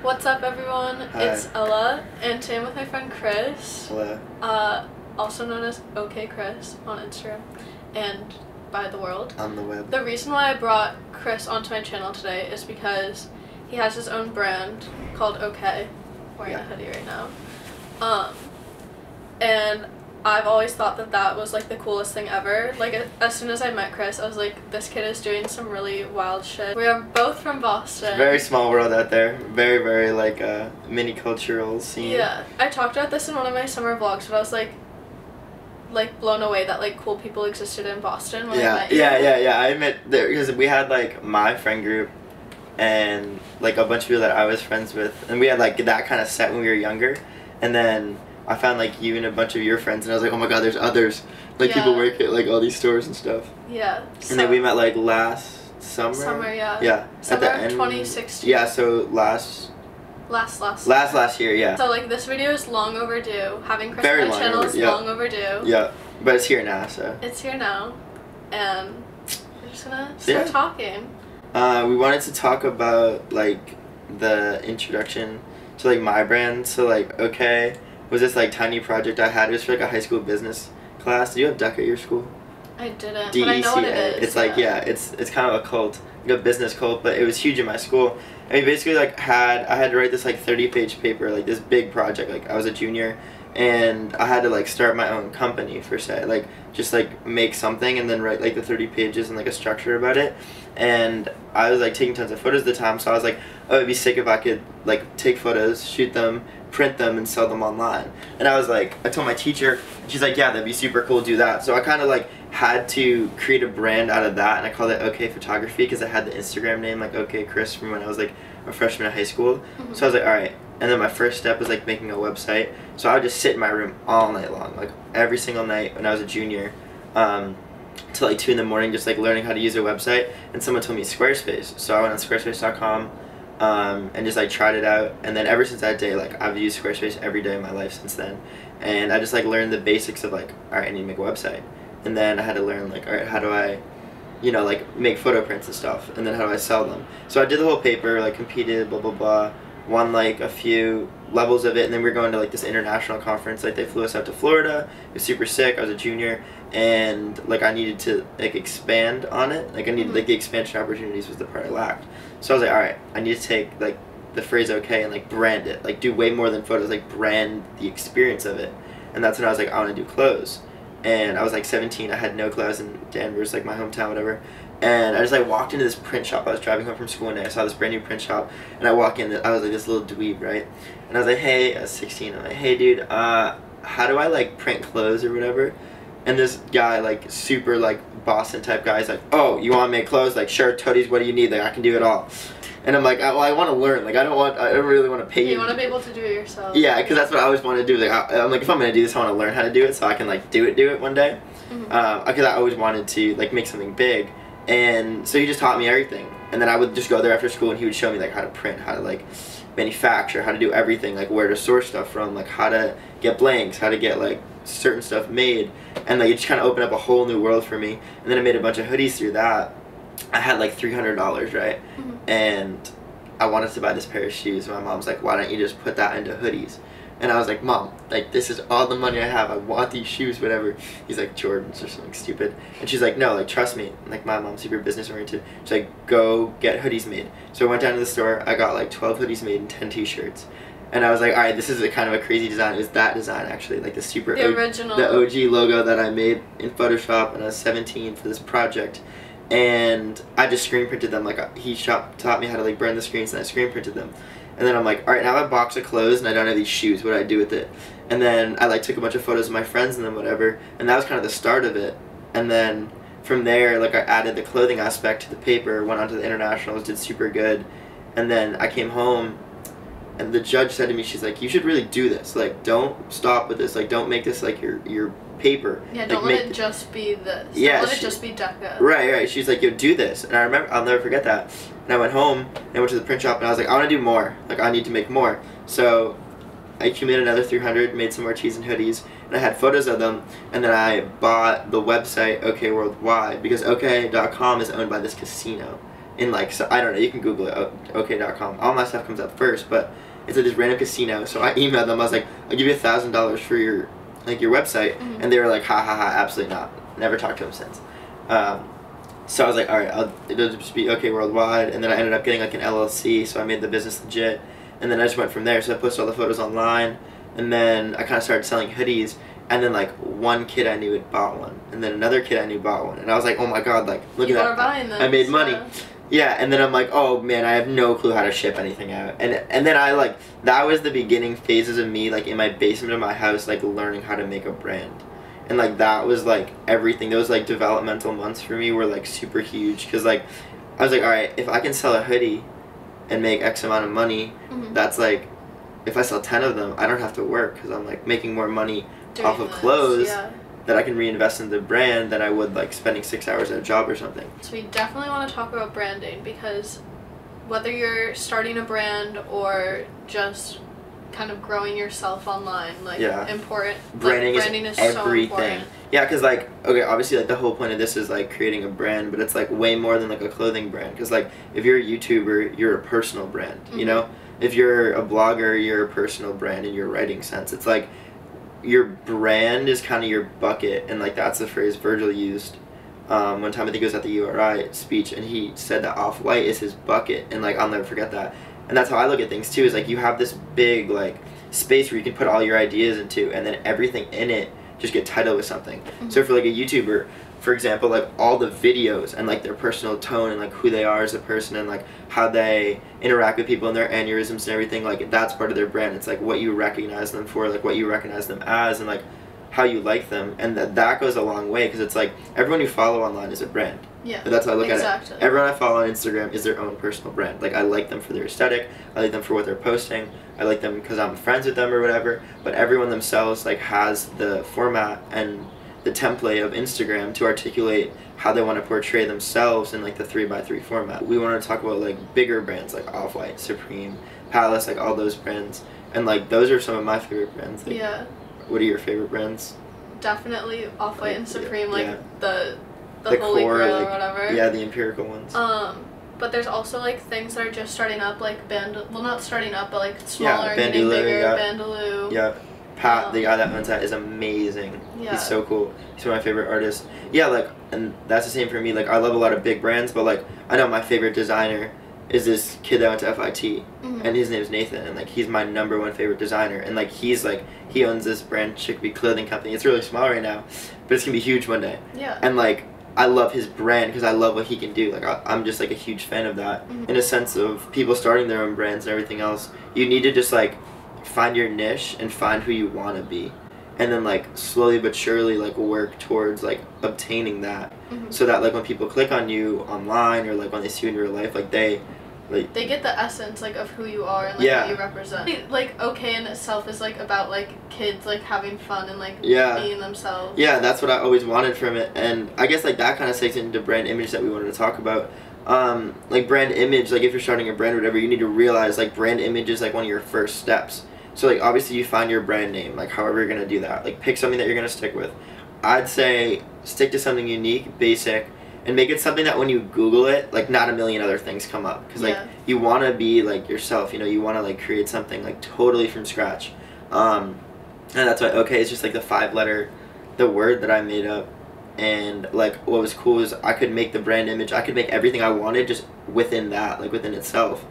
What's up, everyone? Hi. It's Ella, and today I'm with my friend Chris. Hello. Also known as OHKAYCHRIS on Instagram and by the world. On the web. The reason why I brought Chris onto my channel today is because he has his own brand called OK. Wearing a hoodie right now. And I've always thought that that was like the coolest thing ever. Like as soon as I met Chris, I was like, this kid is doing some really wild shit. We are both from Boston. It's a very small world out there. Very, very like mini cultural scene. Yeah, I talked about this in one of my summer vlogs, but I was like blown away that like cool people existed in Boston when I met you. Yeah. I met there because we had like my friend group and like a bunch of people that I was friends with, and we had like that kind of set when we were younger, and then I found like you and a bunch of your friends, and I was like, oh my god, there's others. Like people work at like all these stores and stuff. Yeah. And then we met like last summer. Summer, yeah. Yeah. Summer at the end, 2016. Yeah, so last year, yeah. So like this video is long overdue. Having Chris Very on my long channel is overdue, yeah. long overdue. Yeah, but it's here now, so. It's here now, and we're just gonna start talking. We wanted to talk about like the introduction to like my brand. So like OK was this like tiny project I had. It was for like a high school business class. Do you have DEC at your school? I didn't, DECA. but I know what it is. It's like it's kind of a cult, like a business cult, but it was huge in my school. I mean, basically like I had to write this like 30-page paper, like this big project. Like I was a junior, and I had to like start my own company per se, like just like make something and then write like the 30 pages and like a structure about it. And I was like taking tons of photos at the time, so I was like, oh, it'd be sick if I could like take photos, shoot them, print them, and sell them online. And I was like, I told my teacher, she's like, yeah, that'd be super cool, do that. So I kind of like had to create a brand out of that, and I called it OK Photography because I had the Instagram name like OHKAYCHRIS from when I was like a freshman in high school. Mm-hmm. So I was like, alright. And then my first step was like making a website. So I would just sit in my room all night long, like every single night when I was a junior, till like 2 in the morning, just like learning how to use a website. And someone told me Squarespace, so I went on Squarespace.com and just like tried it out. And then ever since that day, like I've used Squarespace every day of my life since then. And I just like learned the basics of like, alright, I need to make a website. And then I had to learn like, alright, how do I, you know, like make photo prints and stuff, and then how do I sell them? So I did the whole paper, like competed, blah blah blah, won like a few levels of it, and then we were going to like this international conference. Like they flew us out to Florida. It was super sick. I was a junior, and like I needed to like expand on it. Like I needed like the expansion opportunities was the part I lacked. So I was like, alright, I need to take like the phrase OK and like brand it, like do way more than photos, like brand the experience of it. And that's when I was like, I want to do clothes. And I was like 17, I had no clothes in Denver, it's like my hometown, whatever. And I just like walked into this print shop. I was driving home from school one day, I saw this brand new print shop, and I walk in, I was like this little dweeb, right? And I was like, hey, I was 16, I'm like, hey dude, how do I like print clothes or whatever? And this guy, like super like Boston type guy, is like, oh, you want to make clothes? Like, sure, toadies, what do you need? Like, I can do it all. And I'm like, well, I want to learn. Like, I don't really want to pay you. You want to be able to do it yourself. Yeah, because that's what I always want to do. Like, I'm like, if I'm gonna do this, I want to learn how to do it so I can like do it one day. Because I always wanted to like make something big, and so he just taught me everything. And then I would just go there after school, and he would show me like how to print, how to like manufacture, how to do everything, like where to source stuff from, like how to get blanks, how to get like certain stuff made, and like it just kind of opened up a whole new world for me. And then I made a bunch of hoodies through that. I had like $300, right? And I wanted to buy this pair of shoes. My mom's like, why don't you just put that into hoodies? And I was like, Mom, like this is all the money I have. I want these shoes, whatever. He's like, Jordans or something stupid. And she's like, no, like trust me. Like my mom's super business oriented. She's like, go get hoodies made. So I went down to the store. I got like 12 hoodies made and 10 t-shirts. And I was like, alright, this is a kind of a crazy design. It was that design actually, like the original, the OG logo that I made in Photoshop when I was 17 for this project. And I just screen printed them. Like he taught me how to like burn the screens, and I screen printed them. And then I'm like, all right, now I have a box of clothes and I don't have these shoes. What do I do with it? And then I like took a bunch of photos of my friends and then whatever. And that was kind of the start of it. And then from there, like I added the clothing aspect to the paper, went on to the internationals, did super good. And then I came home, and the judge said to me, she's like, you should really do this. Like, don't stop with this. Like, don't make this like your paper. Yeah, like, don't let it just be this. Yeah, don't let it just be DECA. Right. She's like, yo, do this. And I remember, I'll never forget that. And I went home, and I went to the print shop, and I was like, I want to do more. Like, I need to make more. So I accumulated another 300, made some more tees and hoodies, and I had photos of them, and then I bought the website OK Worldwide, because OK.com is owned by this casino in like, so I don't know, you can Google it, OK.com. All my stuff comes up first, but it's like this random casino. So I emailed them. I was like, I'll give you $1,000 for your website, and they were like, ha ha ha, absolutely not. Never talked to them since. So I was like, all right, it'll just be OK Worldwide, and then I ended up getting like an LLC, so I made the business legit, and then I just went from there. So I posted all the photos online, and then I kind of started selling hoodies, and then like one kid I knew had bought one, and then another kid I knew bought one, and I was like, oh my god, like look at that, are buying them, I made money. Yeah, and then I'm like, oh man, I have no clue how to ship anything out, and then I like, that was the beginning phases of me like in my basement of my house like learning how to make a brand. And like that was like everything. Those like developmental months for me were like super huge, because like I was like, all right, if I can sell a hoodie and make X amount of money, that's like, if I sell 10 of them, I don't have to work, because I'm like making more money off of clothes that I can reinvest in the brand than I would like spending 6 hours at a job or something. So we definitely want to talk about branding, because whether you're starting a brand or just kind of growing yourself online, like important, branding, like, branding is everything. So important. Yeah, because like, okay, obviously like the whole point of this is like creating a brand, but it's like way more than like a clothing brand, because like if you're a YouTuber, you're a personal brand, you know? If you're a blogger, you're a personal brand in your writing sense. It's like your brand is kind of your bucket, and like that's the phrase Virgil used one time. I think it was at the URI speech, and he said that Off-White is his bucket, and like I'll never forget that. And that's how I look at things too, is like you have this big like space where you can put all your ideas into, and then everything in it just get titled with something. So for like a YouTuber, for example, like all the videos and like their personal tone and like who they are as a person and like how they interact with people and their aneurysms and everything, like that's part of their brand. It's like what you recognize them for, like what you recognize them as, and like how you like them, and that goes a long way, because it's like everyone you follow online is a brand. Yeah, but that's how I look at it. Everyone I follow on Instagram is their own personal brand. Like I like them for their aesthetic, I like them for what they're posting, I like them because I'm friends with them or whatever, but everyone themselves like has the format and the template of Instagram to articulate how they want to portray themselves in like the 3x3 format. We want to talk about like bigger brands like Off-White, Supreme, Palace, like all those brands, and like those are some of my favorite brands. Like, what are your favorite brands? Definitely Off-White and Supreme, like the Holy core, Grail like, or whatever. Yeah, the empirical ones. But there's also like things that are just starting up, like well, not starting up, but like smaller, getting Bandaloo, bigger. Bandaloo. Yeah. Pat, the guy that owns that, is amazing. Yeah. He's so cool. He's one of my favorite artists. Yeah, like, and that's the same for me. Like, I love a lot of big brands, but like, I know my favorite designer is this kid that went to FIT, and his name's Nathan, and like, he's my #1 favorite designer, and like, he owns this brand, Chickpea clothing company. It's really small right now, but it's gonna be huge one day. Yeah. And like, I love his brand because I love what he can do. Like, I'm just like a huge fan of that. In a sense of people starting their own brands and everything else, you need to just like find your niche and find who you want to be, and then like slowly but surely like work towards like obtaining that, so that like when people click on you online or like when they see you in real life, like they get the essence like of who you are and like what you represent. Like OK in itself is like about like kids like having fun and like being themselves. Yeah, that's what I always wanted from it, and I guess like that kind of segues into brand image that we wanted to talk about. Like brand image, like if you're starting a brand or whatever, you need to realize like brand image is like one of your first steps. So like obviously you find your brand name, like however you're gonna do that, like pick something that you're gonna stick with. I'd say stick to something unique, basic, and make it something that when you Google it, like not a million other things come up, because like you want to be like yourself, you know, you want to like create something like totally from scratch, and that's why OK is just like the word that I made up. And like what was cool is I could make the brand image, I could make everything I wanted just within that, like within itself.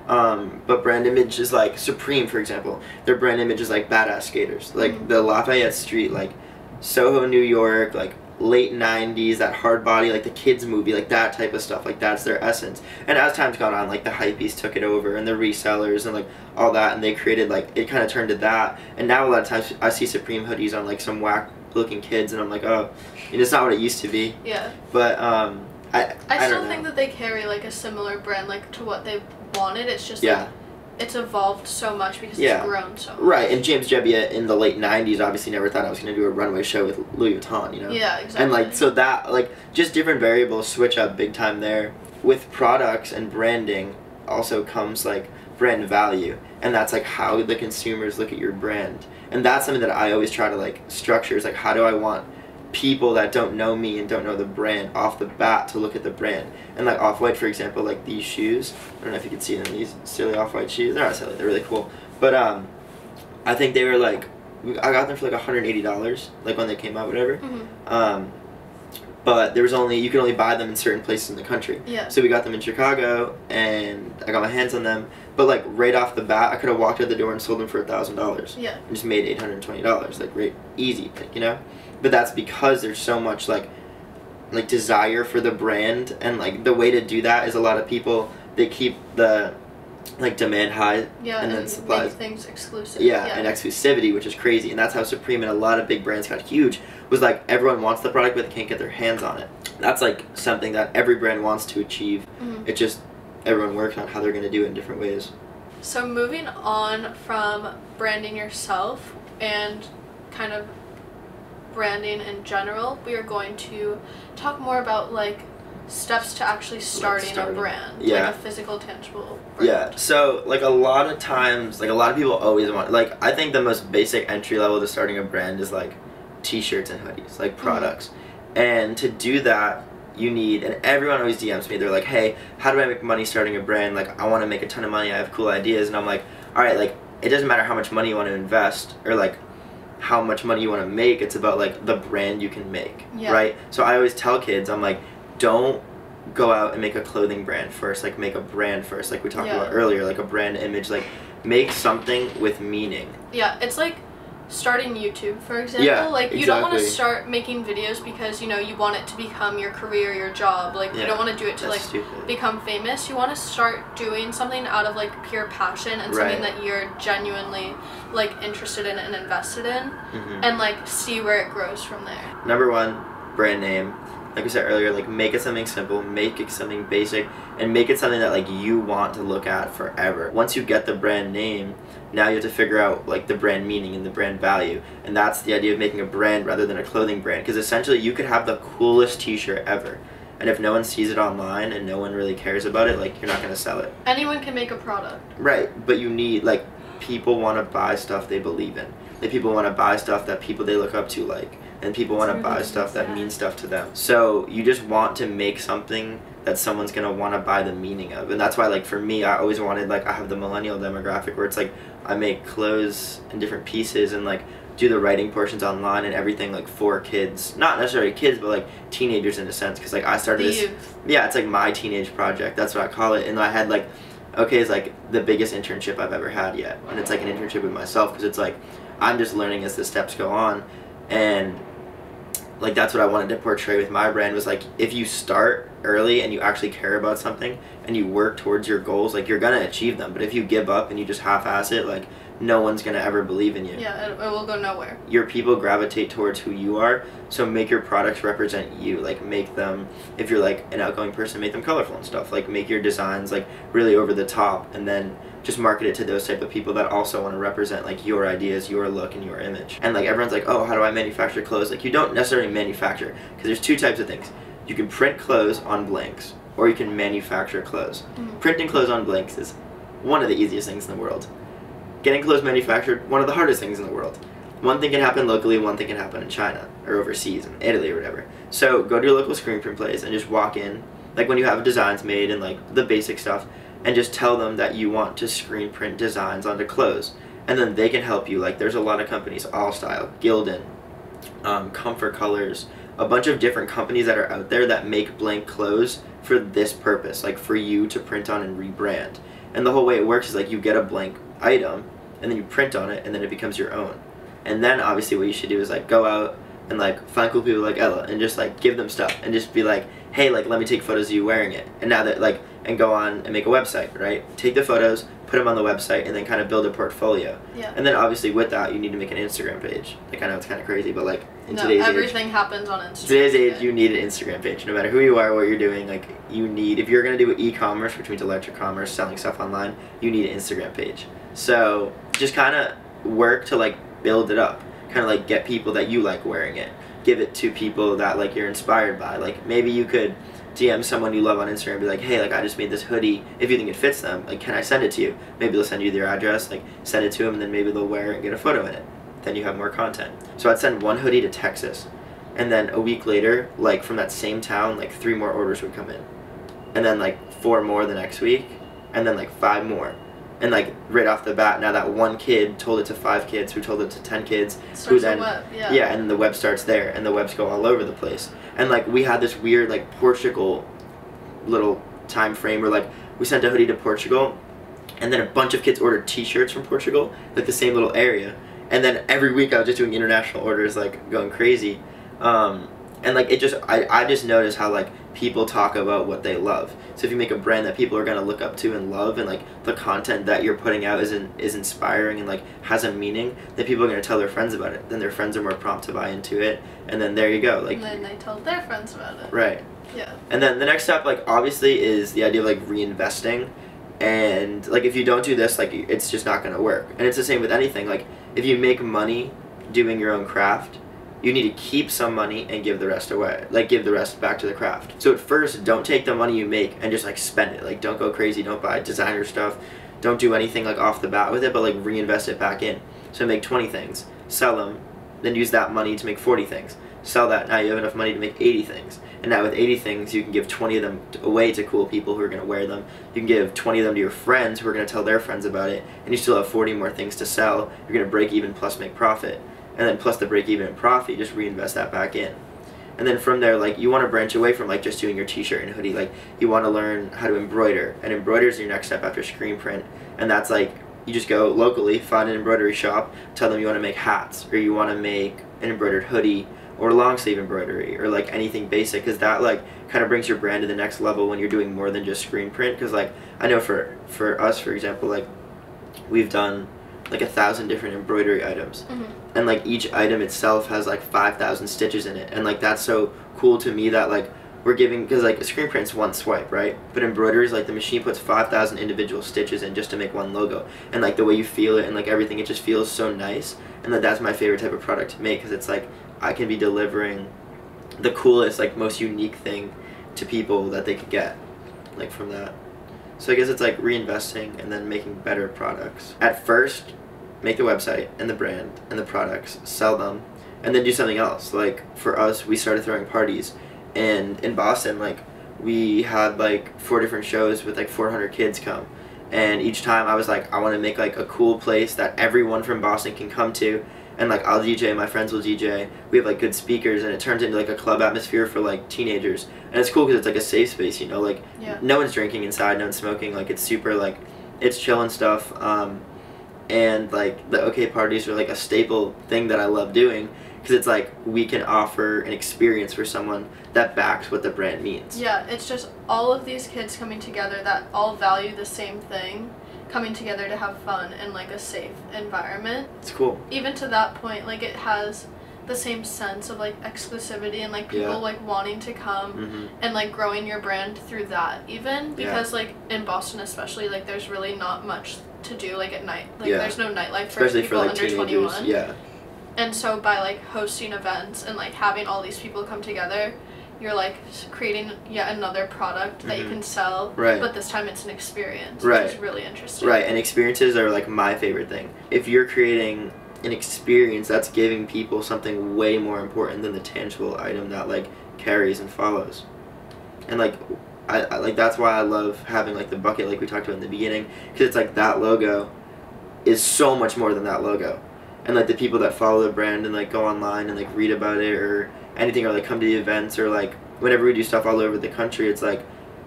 But brand image is like Supreme, for example, their brand image is like badass skaters, like the Lafayette Street, like Soho, New York, like late 90s, that hard body, like the kids movie, like that type of stuff, like that's their essence. And as time's gone on, like the hypebeast took it over, and the resellers and like all that, and they created like, it kind of turned to that. And now a lot of times I see Supreme hoodies on like some whack looking kids, and I'm like, oh, you know, it's not what it used to be. Yeah. But I still think that they carry like a similar brand like to what they wanted. It's just like, it's evolved so much because it's grown so much. Right, and James Jebbia in the late 90s obviously never thought I was going to do a runway show with Louis Vuitton, you know? Yeah, exactly. And like, so that, like, just different variables switch up big time there. With products and branding also comes like brand value, and that's like how the consumers look at your brand. And that's something that I always try to like structure, is like, how do I want people that don't know me and don't know the brand off the bat to look at the brand. And like Off-White, for example, like these shoes, I don't know if you can see them, these silly Off-White shoes, they're not silly, they're really cool, but I think they were like, I got them for like $180, like when they came out, whatever. But there was only, you could only buy them in certain places in the country. Yeah. So we got them in Chicago, and I got my hands on them. But like right off the bat, I could have walked out the door and sold them for $1,000. Yeah. And just made $820, like right, easy, like, you know. But that's because there's so much like desire for the brand, and like the way to do that is a lot of people, they keep the like demand high, and then supply things exclusive. Yeah, and exclusivity, which is crazy, and that's how Supreme and a lot of big brands got huge. Was like everyone wants the product, but they can't get their hands on it. That's like something that every brand wants to achieve. It just everyone works on how they're going to do it in different ways. So moving on from branding yourself and kind of branding in general, we are going to talk more about like steps to actually starting a brand, like a physical, tangible brand. Yeah, so like a lot of times, like a lot of people always want, like I think the most basic entry level to starting a brand is like t-shirts and hoodies, like products. And to do that, you need, and everyone always DMs me, they're like, hey, how do I make money starting a brand? Like I want to make a ton of money, I have cool ideas. And I'm like, all right, like it doesn't matter how much money you want to invest or like how much money you want to make, it's about like the brand you can make, right? So I always tell kids, I'm like, don't go out and make a clothing brand first, like make a brand first, like we talked about earlier, like a brand image, like make something with meaning. Yeah, it's like starting YouTube, for example. Like you don't want to start making videos because, you know, you want it to become your career, your job. Like you don't want to do it to like become famous. You want to start doing something out of like pure passion and something that you're genuinely like interested in and invested in, and like see where it grows from there. Number one, brand name. Like we said earlier, like make it something simple, make it something basic, and make it something that like you want to look at forever. Once you get the brand name, now you have to figure out like the brand meaning and the brand value, and that's the idea of making a brand rather than a clothing brand, because essentially you could have the coolest t-shirt ever, and if no one sees it online and no one really cares about it, like you're not going to sell it. Anyone can make a product. Right, but you need, like, people want to buy stuff they believe in. Like people want to buy stuff that people they look up to like, and people want to buy stuff that means stuff to them. So you just want to make something that someone's going to want to buy the meaning of. And that's why, like, for me, I always wanted, like, I have the millennial demographic where it's like I make clothes in different pieces and like do the writing portions online and everything, like for kids, not necessarily kids, but like teenagers in a sense, because like I started this, it's like my teenage project, that's what I call it. And I had like, okay, it's like the biggest internship I've ever had yet, and it's like an internship with myself, because it's like I'm just learning as the steps go on. And like that's what I wanted to portray with my brand, was like if you start early and you actually care about something and you work towards your goals, like you're gonna achieve them. But if you give up and you just half-ass it, like no one's gonna ever believe in you. Yeah, it will go nowhere. Your people gravitate towards who you are, so make your products represent you. Like make them, if you're like an outgoing person, make them colorful and stuff. Like make your designs like really over the top, and then just market it to those type of people that also want to represent like your ideas, your look, and your image. And like everyone's like, oh, how do I manufacture clothes? Like you don't necessarily manufacture, because there's two types of things. You can print clothes on blanks, or you can manufacture clothes. Printing clothes on blanks is one of the easiest things in the world. Getting clothes manufactured, one of the hardest things in the world. One thing can happen locally, one thing can happen in China, or overseas, in Italy or whatever. So go to your local screen print place and just walk in, like when you have designs made and like the basic stuff, and just tell them that you want to screen print designs onto clothes. And then they can help you. Like there's a lot of companies, All Style, Gildan, Comfort Colors, a bunch of different companies that are out there that make blank clothes for this purpose, like for you to print on and rebrand. And the whole way it works is like you get a blank item and then you print on it and then it becomes your own. And then obviously what you should do is like go out and like find cool people like Ella and just like give them stuff and just be like, hey, like let me take photos of you wearing it. And now that like, and go on and make a website, right? Take the photos, put them on the website, and then kind of build a portfolio. Yeah. And then obviously with that, you need to make an Instagram page. Like I know it's kind of crazy, but like in today's everything happens on Instagram. Today's age, you need an Instagram page. No matter who you are, what you're doing, like you need, if you're gonna do e-commerce, which means electric commerce, selling stuff online, you need an Instagram page. So just kind of work to like build it up. Kind of like get people that you like wearing it. Give it to people that like you're inspired by. Like maybe you could DM someone you love on Instagram and be like, hey, like I just made this hoodie, if you think it fits them, like can I send it to you? Maybe they'll send you their address, like send it to them, and then maybe they'll wear it and get a photo in it. Then you have more content. So I'd send one hoodie to Texas, and then a week later, like from that same town, like 3 more orders would come in, and then like 4 more the next week, and then like 5 more. And like right off the bat, now that one kid told it to 5 kids, who told it to 10 kids, who then web, and the web starts there, and the webs go all over the place. And like we had this weird like Portugal little time frame where like we sent a hoodie to Portugal, and then a bunch of kids ordered T-shirts from Portugal, like the same little area. And then every week I was just doing international orders, like going crazy. And like it just, I just noticed how like people talk about what they love. So if you make a brand that people are gonna look up to and love, and like the content that you're putting out is inspiring and like has a meaning, then people are gonna tell their friends about it. Then their friends are more prompt to buy into it, and then there you go. Like, and then they tell their friends about it. Right. Yeah. And then the next step, like obviously, is the idea of like reinvesting. And like if you don't do this, like it's just not gonna work. And it's the same with anything. Like if you make money doing your own craft, you need to keep some money and give the rest away. Like give the rest back to the craft. So at first, don't take the money you make and just like spend it. Like don't go crazy, don't buy designer stuff, don't do anything like off the bat with it, but like reinvest it back in. So make 20 things, sell them, then use that money to make 40 things. Sell that, now you have enough money to make 80 things. And now with 80 things, you can give 20 of them away to cool people who are going to wear them. You can give 20 of them to your friends who are going to tell their friends about it. And you still have 40 more things to sell. You're going to break even plus make profit. And then plus the break even and profit, you just reinvest that back in. And then from there, like you want to branch away from like just doing your t-shirt and hoodie. Like you want to learn how to embroider. And embroider is your next step after screen print. And that's like, you just go locally, find an embroidery shop, tell them you want to make hats, or you want to make an embroidered hoodie, or long sleeve embroidery, or like anything basic, because that like kind of brings your brand to the next level when you're doing more than just screen print. Because like I know for us, for example, like we've done like 1,000 different embroidery items, and like each item itself has like 5,000 stitches in it, and like that's so cool to me that like we're giving, because like a screen print's one swipe, right? But embroidery is like the machine puts 5,000 individual stitches in just to make one logo, and like the way you feel it and like everything, it just feels so nice. And that's my favorite type of product to make, because it's like I can be delivering the coolest, like most unique thing to people that they could get like from that. So I guess it's like reinvesting and then making better products. At first, make the website and the brand and the products, sell them, and then do something else. Like for us, we started throwing parties, and in Boston, like we had like 4 different shows with like 400 kids come, and each time I was like, I want to make like a cool place that everyone from Boston can come to, and like I'll DJ, my friends will DJ, we have like good speakers, and it turns into like a club atmosphere for like teenagers. And it's cool because it's like a safe space, you know, like no one's drinking inside, no one's smoking, like it's super like, it's chill and stuff. And like the OK parties are like a staple thing that I love doing, because it's like we can offer an experience for someone that backs what the brand means. Yeah, it's just all of these kids coming together that all value the same thing, coming together to have fun in like a safe environment. It's cool. Even to that point, like it has the same sense of like exclusivity and like people like wanting to come and like growing your brand through that, even because like in Boston especially, like there's really not much to do like at night. Like there's no nightlife for especially people for, like, under teenagers. 21. And so by like hosting events and like having all these people come together, you're like creating yet another product that you can sell, but this time it's an experience, which is really interesting. And experiences are like my favorite thing. If you're creating an experience, that's giving people something way more important than the tangible item that like carries and follows. And like I like, that's why I love having like the bucket, like we talked about in the beginning, because it's like that logo is so much more than that logo. And like the people that follow the brand and like go online and like read about it or anything, or like come to the events, or like whenever we do stuff all over the country, it's like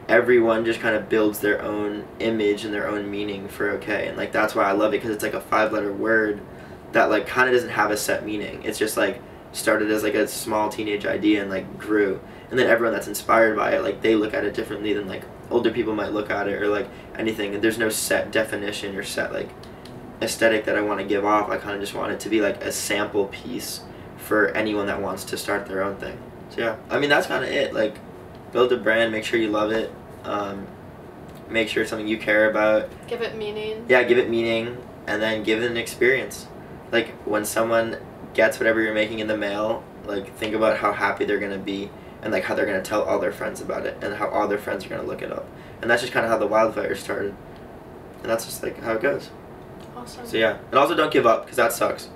everyone just kind of builds their own image and their own meaning for OK. And like that's why I love it, because it's like a 5-letter word that like kind of doesn't have a set meaning. It's just like started as like a small teenage idea and like grew, and then everyone that's inspired by it, like they look at it differently than like older people might look at it, or like anything. And there's no set definition or set like aesthetic that I want to give off. I kind of just want it to be like a sample piece for anyone that wants to start their own thing. So yeah, I mean that's kind of it. Like build a brand, make sure you love it, make sure it's something you care about, give it meaning. Yeah, give it meaning, and then give it an experience. Like when someone gets whatever you're making in the mail, like think about how happy they're gonna be, and like how they're gonna tell all their friends about it, and how all their friends are gonna look it up. And that's just kind of how the wildfire started, and that's just like how it goes. Awesome. So yeah, and also don't give up, because that sucks.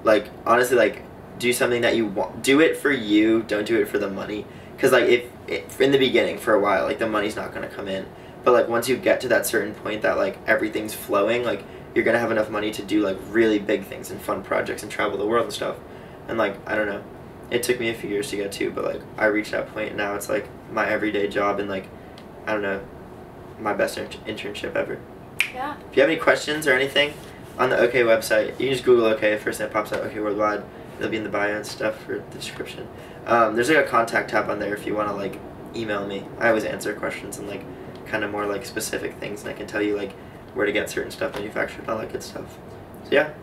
Like honestly, like do something that you want. Do it for you. Don't do it for the money. Because like if in the beginning for a while, like the money's not gonna come in. But like once you get to that certain point that like everything's flowing, like you're gonna have enough money to do like really big things and fun projects and travel the world and stuff. And like I don't know, it took me a few years to get to, but like I reached that point and now it's like my everyday job and like I don't know, my best internship ever. Yeah. If you have any questions or anything on the OK website, you can just Google OK. First thing that pops up, OK Worldwide. It'll be in the bio and stuff for the description. There's like a contact tab on there if you want to like email me. I always answer questions and like kind of more like specific things, and I can tell you like where to get certain stuff manufactured and all that good stuff. So yeah.